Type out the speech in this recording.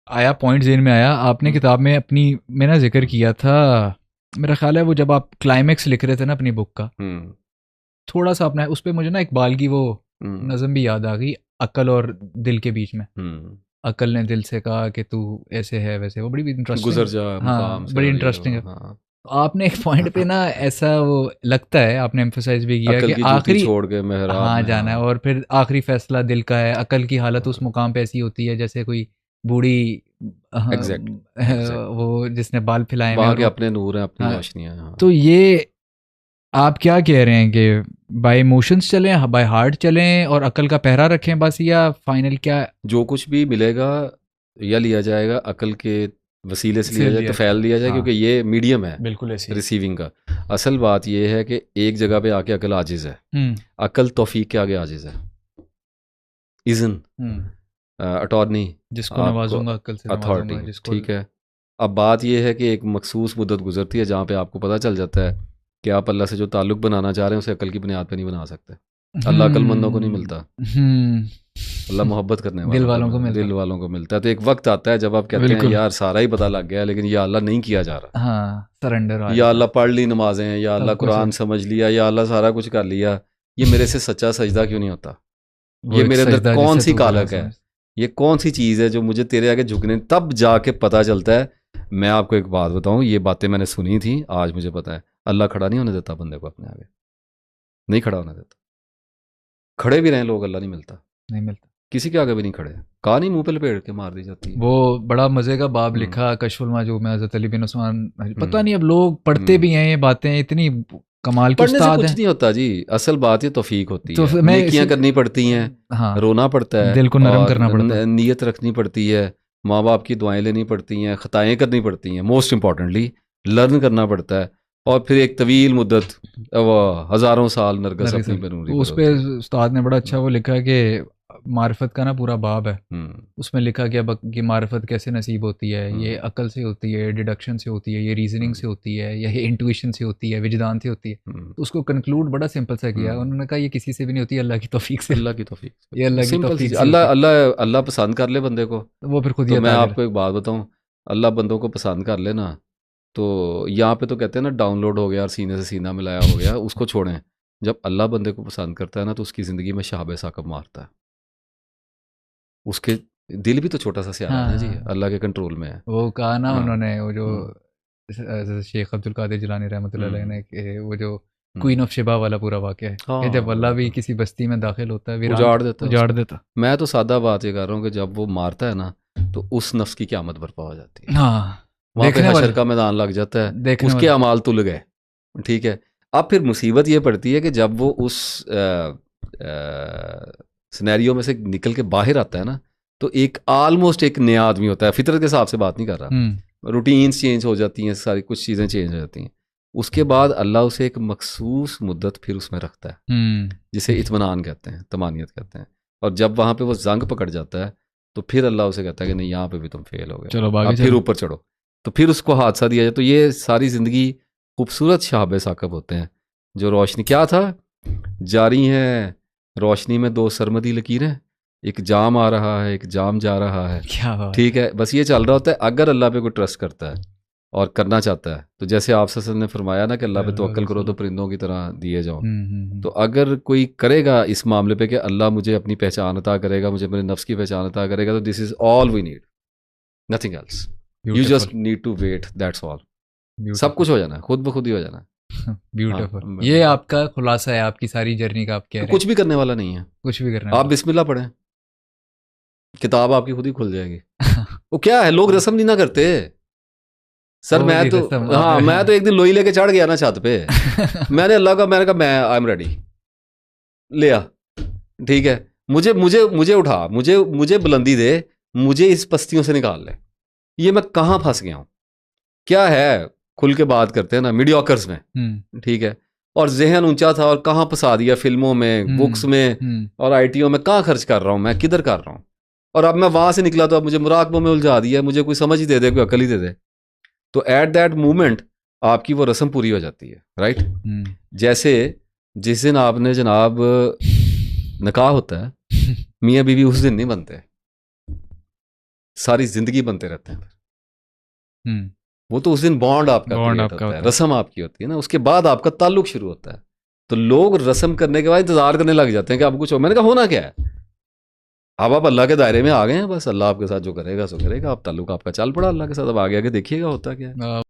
आया पॉइंट जेन में आया। आपने किताब में अपनी में ना जिक्र किया था, मेरा ख्याल है वो जब आप क्लाइमेक्स लिख रहे थे ना अपनी बुक का, हम्म। थोड़ा सा अपना उस पर मुझे ना इकबाल की वो हम्म। नज़म भी याद आ गई, अकल और दिल के बीच में। हम्म। अकल ने दिल से कहा कि तू ऐसे है वैसे, वो बड़ी इंटरेस्टिंग। गुजर जा हाँ मुकाम से बड़ी और ये इंटरेस्टिंग वो, है। हाँ। तो आपने एक पॉइंट पे ना ऐसा वो लगता है आपने एम्फोसाइज भी किया अकल कि की जूती आखिरी, छोड़ के मेहराब हाँ में, जाना है, हाँ। और फिर आखिरी फैसला दिल का है। अकल की हालत उस मुकाम पे ऐसी होती है जैसे कोई बूढ़ी एग्जैक्ट। एग्जैक्ट। वो जिसने बाल फैलाए हुए हैं वहाँ और के वो, अपने नूर हैं, अपनी हाँ। रोशनियाँ हैं, हाँ। तो ये आप क्या कह रहे हैं कि बाय इमोशंस चलें, बाय हार्ट चलें और अकल का पहरा रखें बस, या फाइनल क्या जो कुछ भी मिलेगा या लिया जाएगा अकल के वसीले से से लिया जाए, तो लिया जाए? फैल लिया जाए, क्योंकि हाँ ये मीडियम है बिल्कुल ऐसी है। रिसीविंग का। असल बात ये है कि एक जगह पे आके अकल आजिज़ है। हम्म। अकल तौफीक के आगे आजिज़ है। Isn't, hmm. अटॉर्नी, जिसको आपको नवाजूंगा अक्ल से अथॉरिटी, नवाजूंगा, जिसको ठीक है। अब बात यह है कि एक मखसूस मुद्दत गुजरती है जहाँ पे आपको पता चल जाता है कि आप अल्लाह से जो ताल्लुक़ बनाना चाह रहे हैं उसे अकल की बुनियाद पे नहीं बना सकते। अल्लाह अक्लमंदों को नहीं मिलता। हम्म। अल्लाह मोहब्बत करने दिल वालों को वालों को मिलता। दिल वालों को मिलता है। तो एक वक्त आता है जब आप कहते हैं बिल्कुल। यार सारा ही पता लग गया, लेकिन या अल्लाह नहीं किया जा रहा। हाँ सरेंडर आ या जाता अल्लाह है। पढ़ ली नमाजें, या अल्लाह सब कुछ है। कुरान समझ लिया, या अल्लाह सारा कुछ कर लिया, ये मेरे से सच्चा सजदा क्यों नहीं होता? वो ये एक मेरे अंदर सजदा कौन जिसे सी तू भला कालक है? समझ। ये कौन सी चीज़ है जो मुझे तेरे आगे झुकने, तब जाके पता चलता है। मैं आपको एक बात बताऊं, ये बातें मैंने सुनी थी, आज मुझे पता है अल्लाह खड़ा नहीं होने देता बंदे को अपने आगे। नहीं खड़ा होने देता। खड़े भी रहें लोग, अल्लाह नहीं मिलता। नहीं मिलता। किसी के आगे भी नहीं खड़े। कहानी मुंह पे लपेट के मार दी जाती है। वो बड़ा मज़े का बाब हम्म। लिखा कशफुल माजूब में हज़रत अली बिन उस्मान। पता हम्म। नहीं अब लोग पढ़ते हम्म। भी हैं ये बातें, इतनी कमाल के पढ़ने से उस्ताद कुछ हैं। नहीं होता जी। असल बात ये तौफीक होती तो है, फिर मैं नेकियां इसी, करनी पड़ती हैं, हाँ, रोना पड़ता है, दिल को नरम और करना पड़ता है। नीयत रखनी पड़ती है, माँ बाप की दुआएं लेनी पड़ती हैं, खताएं करनी पड़ती हैं, मोस्ट इम्पॉर्टेंटली लर्न करना पड़ता है। और फिर एक तवील मुद्दत, वो हज़ारों साल नरगस नरगिस अपनी अली, पेनूरी तो पर उस पे होती है। उस्ताद ने बड़ा अच्छा वो लिखा है कि मारिफत का ना पूरा बाब है। हम्म। उसमें लिखा गया कि मारिफत कैसे नसीब होती है, ये हम्म। अकल से होती है, डिडक्शन से होती है, ये रीजनिंग हम्म। से होती है, या ये इंट्यूशन से होती है, विजदान से होती है। हम्म। तो उसको कंक्लूड बड़ा सिंपल सा किया हम्म। उन्होंने, कहा ये किसी से भी नहीं होती, अल्लाह की तौफीक से। अल्लाह की तौफीक ये से, अल्लाह की सिंपल सी तौफीक चीज़। से अल्लाह होती है। अल्लाह अल्लाह पसंद कर ले बंदे को। तो वो फिर खुद ही तो मैं अता कर। आपको एक बात बताऊं, अल्लाह बंदों को पसंद कर ले ना, तो यहाँ पे तो कहते हैं ना डाउनलोड हो गया और सीने से सीना मिलाया हो गया, उसको छोड़ें। जब अल्लाह बंदे को पसंद करता है ना, तो उसकी ज़िंदगी में शहाब साकब मारता है। उसके दिल भी तो छोटा सा हाँ स्यारा है ना जी, हाँ। अल्लाह के कंट्रोल में है। वो कहा ना हाँ। उन्होंने, वो जो हम्म। शेख अब्दुल कादिर जिलानी रहमतुल्लाह अलैह हम्म। ने वो जो हम्म। क्वीन ऑफ शिबा वाला पूरा वाक़या है कि हाँ, जब अल्लाह भी किसी बस्ती में दाखिल होता है, वीरान उजाड़ देता है उजाड़ उसको। देता। मैं तो सादा बात ये कर रहा हूँ कि जब वो मारता है ना, तो उस नफ्स की क़यामत बर्पा हो जाती है। हाँ वहाँ पे देखने वाले, हशर का मैदान लग जाता है। देखने उसके वाले। अमाल तुल गए, ठीक है। अब फिर मुसीबत ये पड़ती है कि जब वो उस सिनेरियो में से निकल के बाहर आता है ना, तो एक ऑलमोस्ट एक नया आदमी होता है। फितरत के हिसाब से बात नहीं कर हम्म। रहा, रूटीन्स चेंज हो जाती हैं, सारी कुछ चीज़ें चेंज हो जाती हैं। उसके बाद अल्लाह उसे एक मखसूस मुद्दत फिर उसमें रखता है, जिसे इत्मीनान कहते हैं, तमानियत कहते हैं। और जब वहाँ पे वो जंग पकड़ जाता है, तो फिर अल्लाह उसे कहता है कि नहीं, यहाँ पे भी तुम फेल हो गए, चलो अब आगे अब फिर चलो। ऊपर चढ़ो। तो फिर उसको हादसा दिया जाए। तो ये सारी ज़िंदगी खूबसूरत शहाब साकब होते हैं, जो रोशनी क्या था, जारी हैं रोशनी में दो सरमदी लकीरें, एक जाम आ रहा है, एक जाम जा रहा है, क्या बात ठीक है। है। बस ये चल रहा होता है। अगर अल्लाह पे कोई ट्रस्ट करता है और करना चाहता है, तो जैसे आप सल्लल्लाहु अलैहि वसल्लम ने फरमाया ना कि अल्लाह पे तवक्कल करो तो परिंदों की तरह दिए जाओ। तो अगर कोई करेगा इस मामले पे कि अल्लाह मुझे अपनी पहचान अता करेगा, मुझे मेरे नफ्स की पहचान अता करेगा, तो this is all we need, nothing else. You beautiful. Just need to wait, that's all. सब ब्यूटीफुल। कुछ हो जाना है, खुद ब खुद ही हो जाना है। हाँ, ब्यूटीफुल। ये आपका खुलासा है आपकी सारी जर्नी का, आप कह रहे हैं। कुछ भी करने वाला नहीं है। कुछ भी करने आप वाला। बिस्मिल्लाह पढ़ें, किताब आपकी खुद ही खुल जाएगी। वो क्या है, लोग रस्म नहीं ना करते। सर वो मैं वाली तो, रस्म हाँ, आपने, मैं तो एक दिन लोई लेके चढ़ गया ना छत पे। मैंने कहा मैं आई एम रेडी, लिया, ठीक है। मुझे मुझे मुझे उठा, मुझे मुझे बुलंदी दे, मुझे इस पस्तियों से निकाल ले। ये मैं कहाँ फंस गया हूँ? क्या है, खुल के बात करते हैं ना मीडियोकर्स में, हम्म। ठीक है। और जहन ऊंचा था, और कहाँ फंसा दिया, फिल्मों में, बुक्स में, हम्म। और आईटीओ में। कहाँ खर्च कर रहा हूँ मैं, किधर कर रहा हूँ? और अब मैं वहां से निकला तो अब मुझे मुराकबों में उलझा दिया। मुझे कोई समझ ही दे दे, कोई अकल ही दे दे, तो एट दैट मोमेंट आपकी वो रस्म पूरी हो जाती है, राइट। जैसे जिस दिन आपने जनाब निकाह होता है, मियाँ बीवी उस दिन नहीं बनते। सारी जिंदगी बनते रहते हैं। हम्म। वो तो उस दिन बॉन्ड आपका बॉन्ड क्रिएट आपका होता है, होता है। रस्म आपकी होती है ना, उसके बाद आपका ताल्लुक शुरू होता है। तो लोग रस्म करने के बाद इंतजार करने लग जाते हैं कि अब कुछ हो। मैंने कहा होना क्या है, अब आप अल्लाह के दायरे में आ गए हैं, बस अल्लाह आपके साथ जो करेगा सो करेगा, आप ताल्लुक आपका चल पड़ा अल्लाह के साथ, अब आगे आगे देखिएगा होता क्या है।